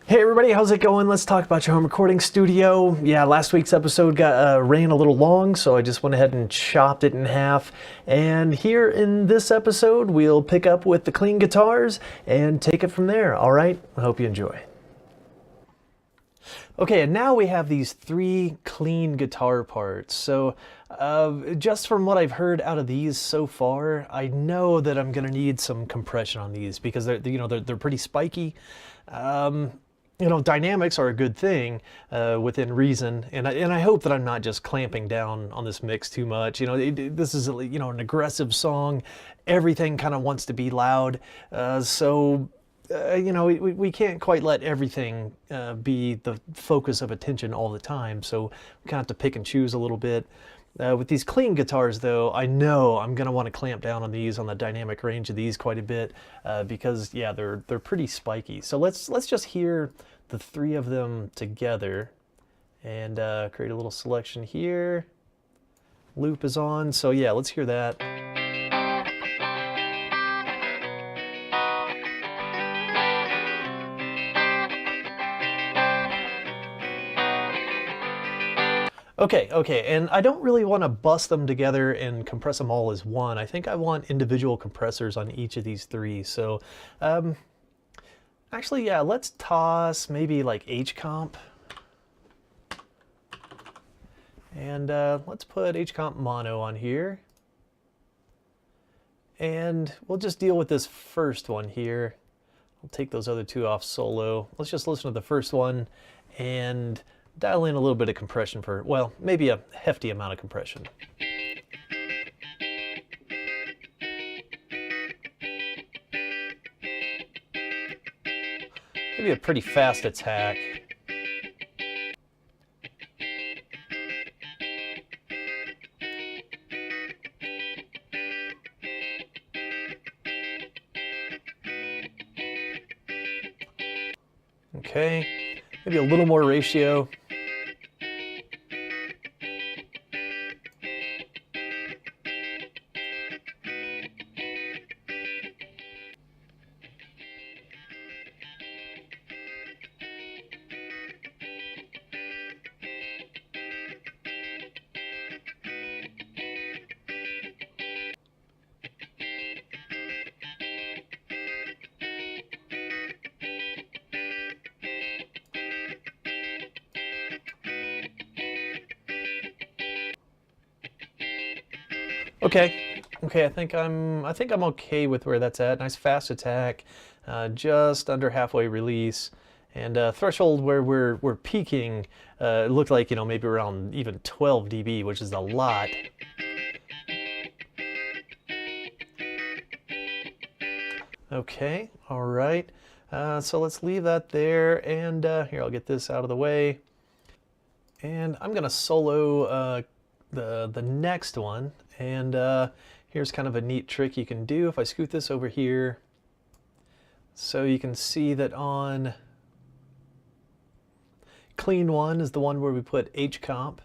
Hey everybody, how's it going? Let's talk about your home recording studio. Yeah, last week's episode ran a little long, so I just went ahead and chopped it in half. And here in this episode, we'll pick up with the clean guitars and take it from there. All right, I hope you enjoy. Okay, and now we have these three clean guitar parts. So just from what I've heard out of these so far, I know that I'm gonna need some compression on these because they're pretty spiky. Dynamics are a good thing within reason, and I hope that I'm not just clamping down on this mix too much. This is an aggressive song. Everything kind of wants to be loud, we can't quite let everything be the focus of attention all the time. So we kind of have to pick and choose a little bit. With these clean guitars, though, I know I'm going to want to clamp down on these, on the dynamic range of these quite a bit, because yeah, they're pretty spiky. So let's just hear the three of them together, and create a little selection here. Loop is on, so yeah, let's hear that. Okay, and I don't really want to bust them together and compress them all as one. I think I want individual compressors on each of these three. So, actually, yeah, let's toss maybe like H comp. And let's put H comp mono on here. And we'll just deal with this first one here. I'll take those other two off solo. Let's just listen to the first one and dial in a little bit of compression for, well, maybe a hefty amount of compression. Maybe a pretty fast attack. Okay, maybe a little more ratio. Okay, I think I'm okay with where that's at. Nice fast attack, just under halfway release, and threshold where we're peaking. It looked like maybe around even 12 dB, which is a lot. Okay, all right. So let's leave that there, and here, I'll get this out of the way, and I'm gonna solo the next one. And here's kind of a neat trick you can do. If I scoot this over here, so you can see that on clean one is the one where we put H comp.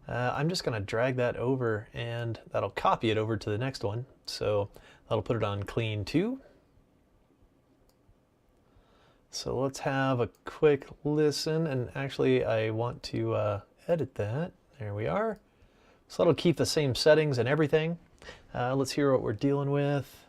I'm just going to drag that over, and that'll copy it over to the next one. So that'll put it on clean 2. So let's have a quick listen, and actually I want to edit that. There we are. So that'll keep the same settings and everything. Let's hear what we're dealing with.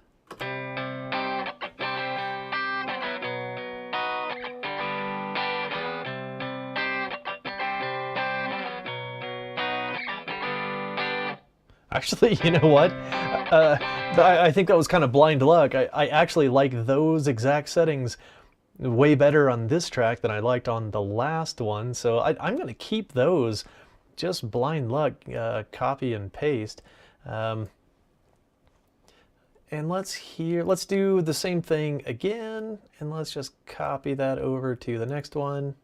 Actually, you know what? I think that was kind of blind luck. I actually like those exact settings way better on this track than I liked on the last one. So I'm going to keep those. Just blind luck, copy and paste. And let's do the same thing again, and let's just copy that over to the next one.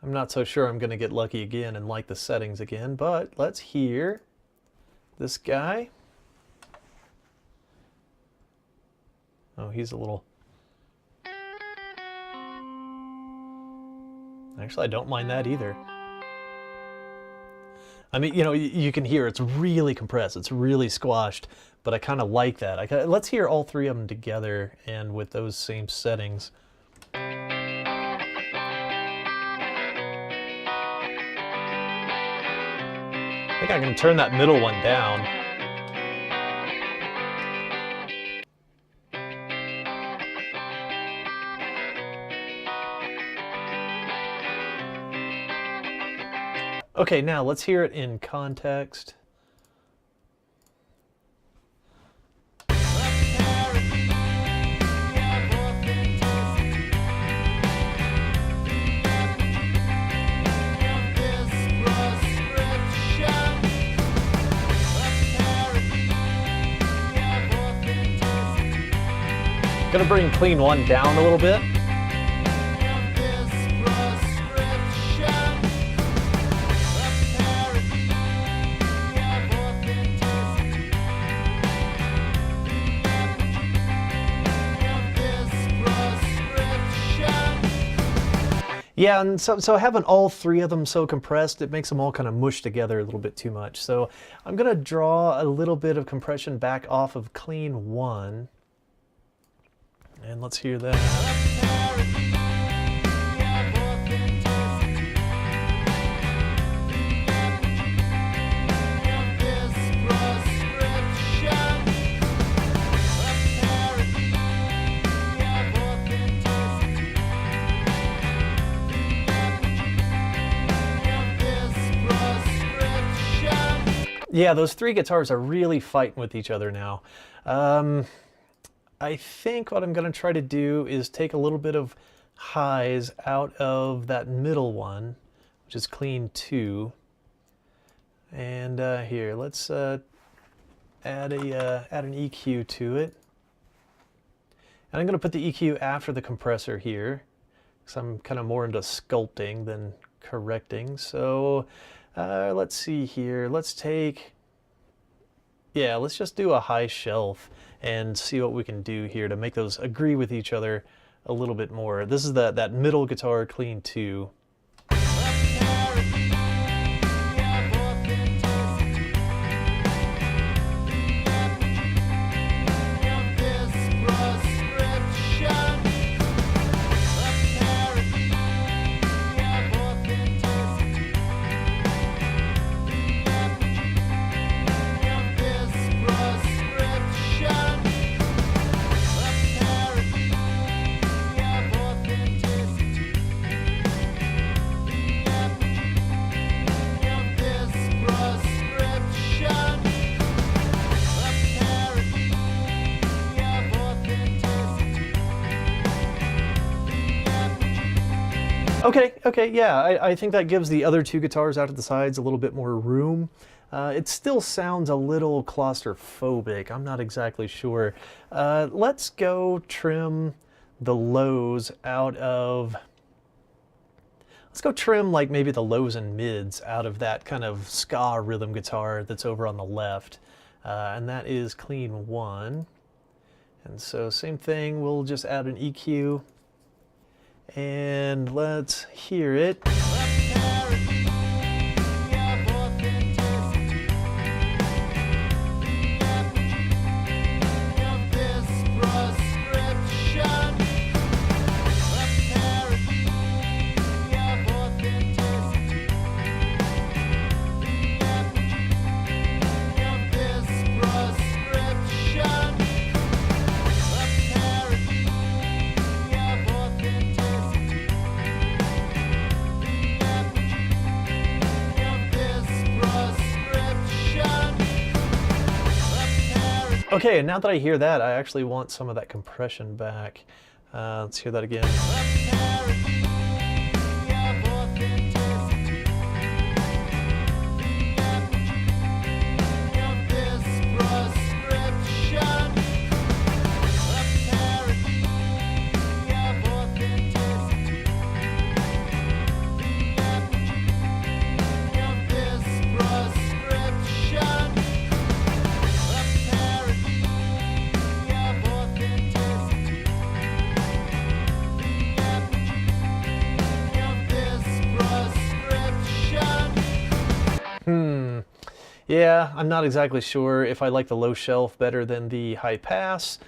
I'm not so sure I'm going to get lucky again and like the settings again, but let's hear this guy. Oh, he's a little... Actually, I don't mind that either. I mean, you know, you can hear it's really compressed, it's really squashed, but I kind of like that. Let's hear all three of them together and with those same settings. I think I can turn that middle one down. Okay, now let's hear it in context. Gonna bring clean one down a little bit. Yeah, and so having all three of them so compressed, it makes them all kind of mush together a little bit too much. So I'm gonna draw a little bit of compression back off of clean one. And let's hear that. Yeah, those three guitars are really fighting with each other now. I think what I'm going to try to do is take a little bit of highs out of that middle one, which is clean 2. And here, let's add an EQ to it. And I'm going to put the EQ after the compressor here, because I'm kind of more into sculpting than correcting. So let's see here. Let's just do a high shelf and see what we can do here to make those agree with each other a little bit more. This is that middle guitar, clean 2. Okay, yeah, I think that gives the other two guitars out at the sides a little bit more room. It still sounds a little claustrophobic, I'm not exactly sure. Let's go trim the lows out of... Let's go trim like maybe the lows and mids out of that kind of ska rhythm guitar that's over on the left. And that is clean 1. And so same thing, we'll just add an EQ. And let's hear it. Okay, and now that I hear that, I actually want some of that compression back. Let's hear that again. Yeah, I'm not exactly sure if I like the low shelf better than the high pass.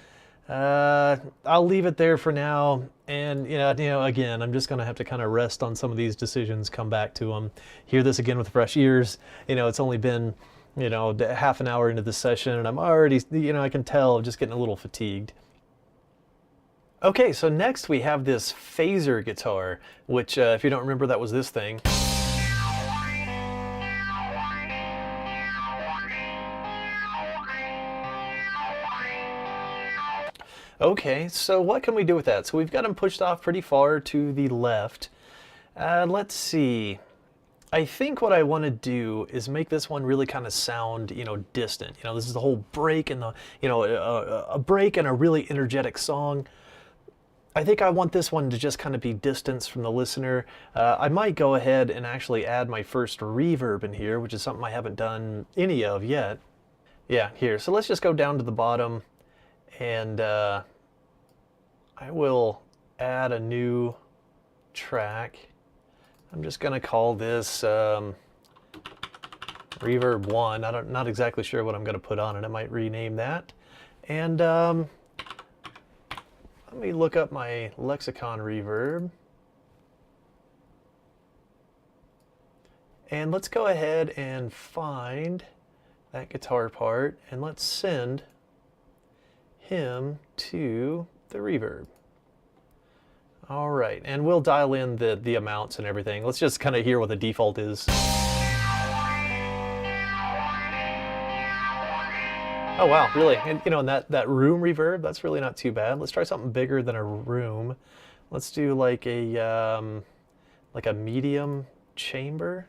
I'll leave it there for now. And again, I'm just gonna have to kind of rest on some of these decisions, come back to them, hear this again with fresh ears. It's only been, half an hour into the session, and I'm already, I can tell I'm just getting a little fatigued. Okay, so next we have this phaser guitar, which, if you don't remember, that was this thing. Okay, so what can we do with that? So we've got them pushed off pretty far to the left. Let's see. I think what I want to do is make this one really kind of sound, distant. This is the whole break and a break and a really energetic song. I think I want this one to just kind of be distance from the listener. I might go ahead and actually add my first reverb in here, which is something I haven't done any of yet. Yeah, here. So let's just go down to the bottom, and I will add a new track. I'm just going to call this Reverb 1. Not exactly sure what I'm going to put on it. I might rename that. And let me look up my lexicon reverb. And let's go ahead and find that guitar part, and let's send him to the reverb. All right, and we'll dial in the amounts and everything. Let's just kind of hear what the default is. Oh wow, really? And and that room reverb, that's really not too bad. Let's try something bigger than a room. Let's do like a medium chamber.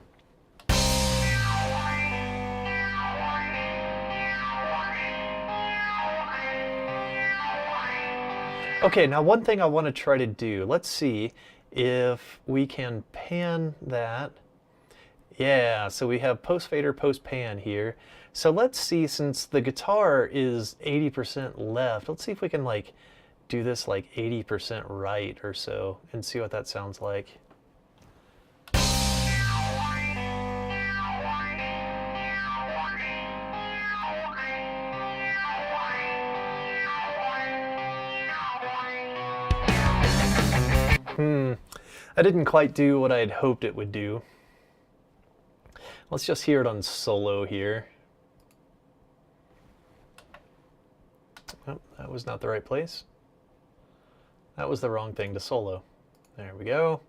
Okay, now one thing I want to try to do, let's see if we can pan that. Yeah, so we have post fader, post pan here. So let's see, since the guitar is 80% left, let's see if we can like do this like 80% right or so and see what that sounds like. I didn't quite do what I had hoped it would do. Let's just hear it on solo here. Oh, that was not the right place. That was the wrong thing to solo. There we go.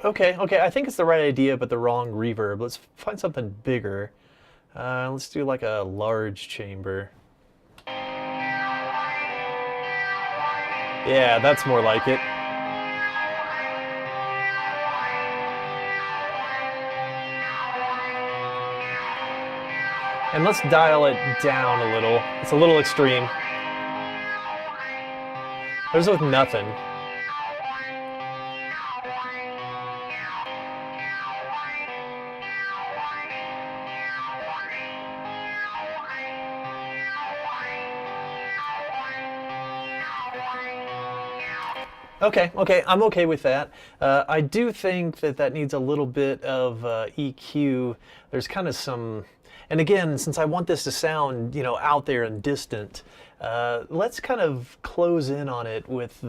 Okay, I think it's the right idea, but the wrong reverb. Let's find something bigger. Let's do like a large chamber. Yeah, that's more like it. And let's dial it down a little. It's a little extreme. There's with nothing. Okay, I'm okay with that. I do think that needs a little bit of EQ. There's kind of some, and again, since I want this to sound, out there and distant, let's kind of close in on it with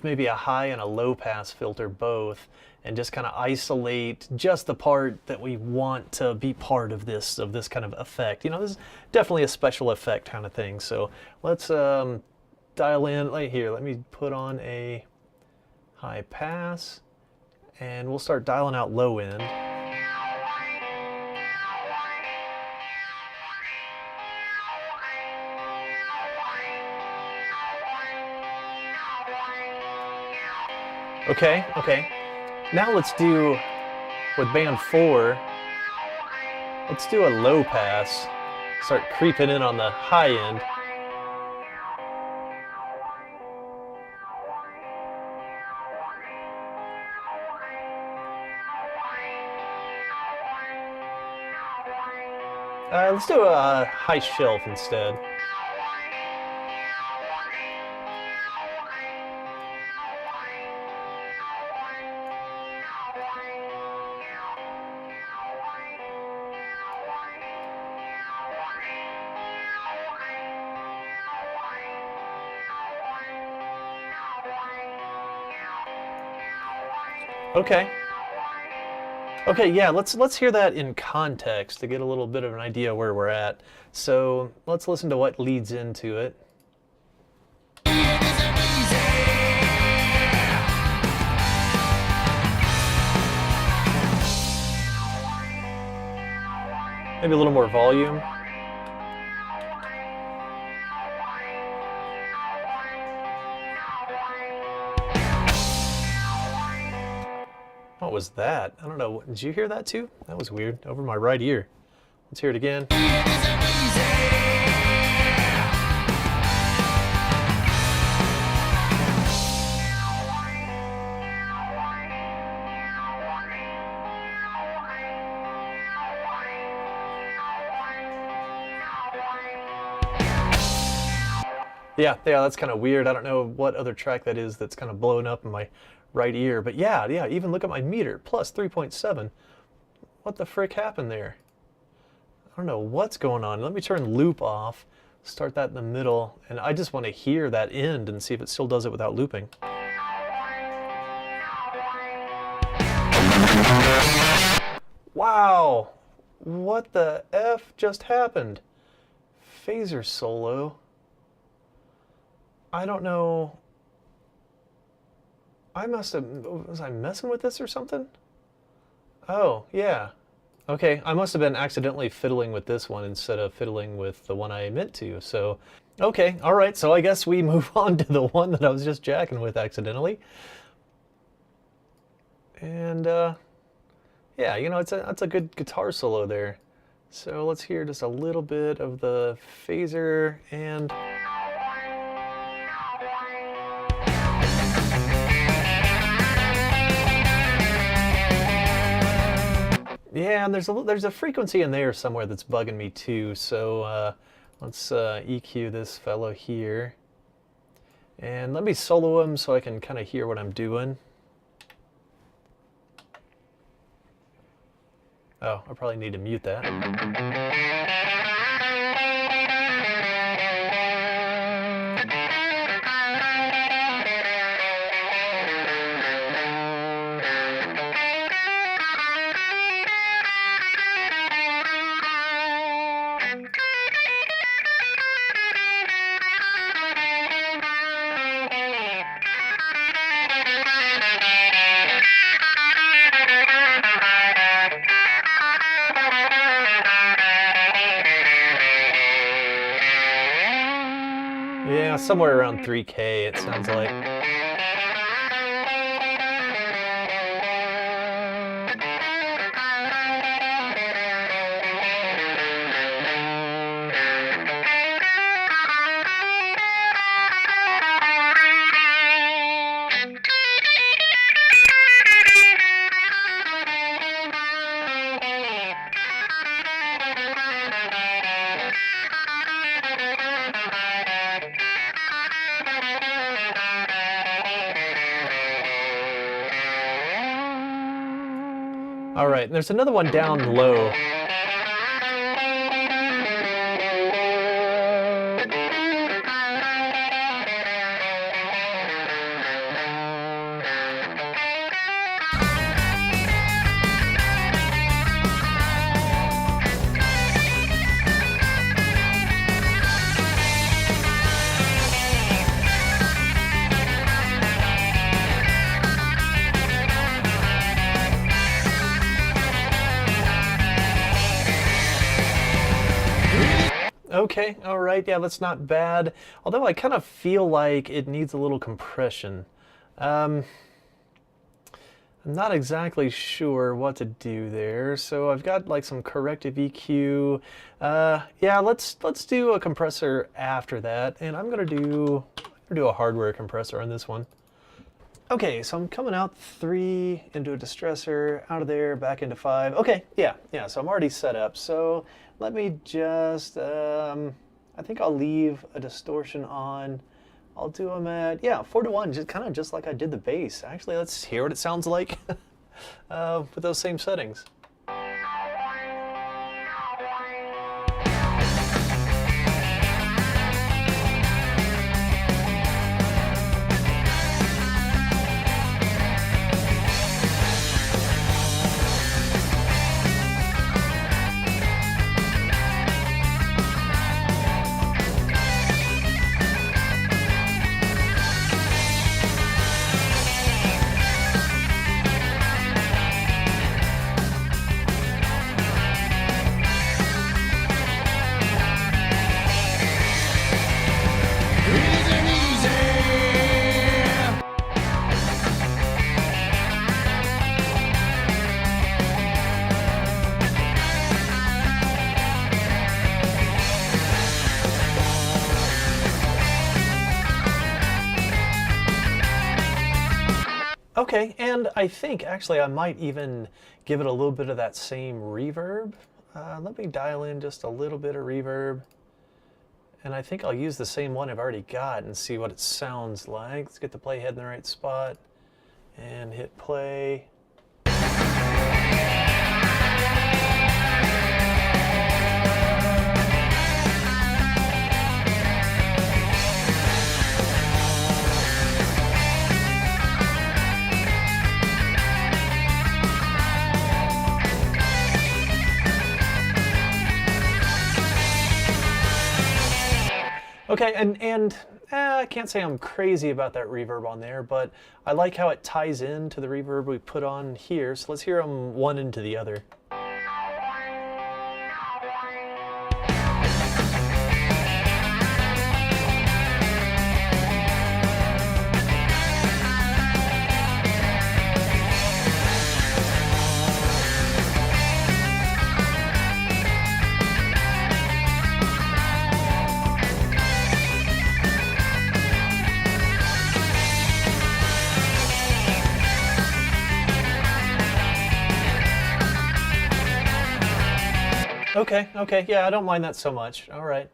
maybe a high and a low pass filter both, and just kind of isolate just the part that we want to be part of this kind of effect. This is definitely a special effect kind of thing. So let's dial in right here. Let me put on a high pass, and we'll start dialing out low end. Okay. Now let's do, with band 4, let's do a low pass. Start creeping in on the high end. Let's do a high shelf instead. Okay. Okay, yeah, let's hear that in context to get a little bit of an idea where we're at. So let's listen to what leads into it. Maybe a little more volume. What was that? I don't know. Did you hear that too? That was weird. Over my right ear. Let's hear it again. Yeah, that's kind of weird. I don't know what other track that is that's kind of blown up in my right ear. But yeah, even look at my meter, plus 3.7. What the frick happened there? I don't know what's going on. Let me turn loop off, start that in the middle, and I just want to hear that end and see if it still does it without looping. Wow! What the F just happened? Phaser solo. I don't know. Was I messing with this or something? Oh, yeah. Okay, I must have been accidentally fiddling with this one instead of fiddling with the one I meant to. So, okay, all right. So I guess we move on to the one that I was just jacking with accidentally. And yeah, you know, that's a good guitar solo there. So let's hear just a little bit of the phaser and. Yeah, and there's a frequency in there somewhere that's bugging me too. So let's EQ this fellow here, and let me solo him so I can kind of hear what I'm doing. Oh, I probably need to mute that. Yeah, somewhere around 3K it sounds like. All right, and there's another one down low. Okay, all right, yeah, that's not bad. Although I kind of feel like it needs a little compression. I'm not exactly sure what to do there. So I've got like some corrective EQ. Yeah, let's do a compressor after that, and I'm gonna do a hardware compressor on this one. Okay, so I'm coming out 3 into a distressor, out of there, back into 5. Okay, yeah, so I'm already set up. So Let me just, I think I'll leave a distortion on. I'll do them at, yeah, 4 to 1, just kind of just like I did the bass. Actually, let's hear what it sounds like with those same settings. Okay, and I think actually I might even give it a little bit of that same reverb. Let me dial in just a little bit of reverb. And I think I'll use the same one I've already got and see what it sounds like. Let's get the playhead in the right spot and hit play. Okay, and I can't say I'm crazy about that reverb on there, but I like how it ties in to the reverb we put on here. So let's hear them one into the other. Okay, yeah, I don't mind that so much. All right.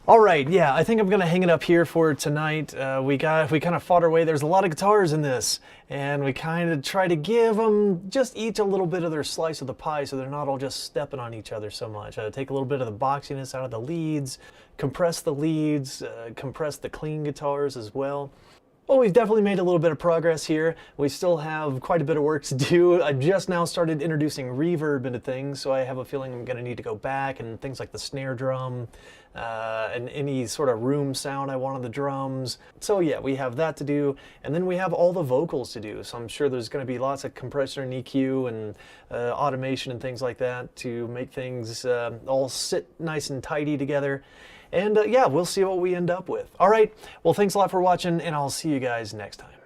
All right, yeah, I think I'm gonna hang it up here for tonight. We kind of fought our way. There's a lot of guitars in this, and we kind of try to give them just each a little bit of their slice of the pie, so they're not all just stepping on each other so much. Take a little bit of the boxiness out of the leads, compress the leads, compress the clean guitars as well. Well, we've definitely made a little bit of progress here. We still have quite a bit of work to do. I just now started introducing reverb into things, so I have a feeling I'm going to need to go back and things like the snare drum and any sort of room sound I want on the drums. So yeah, we have that to do, and then we have all the vocals to do. So I'm sure there's going to be lots of compressor and EQ and automation and things like that to make things all sit nice and tidy together. And yeah, we'll see what we end up with. All right, well, thanks a lot for watching, and I'll see you guys next time.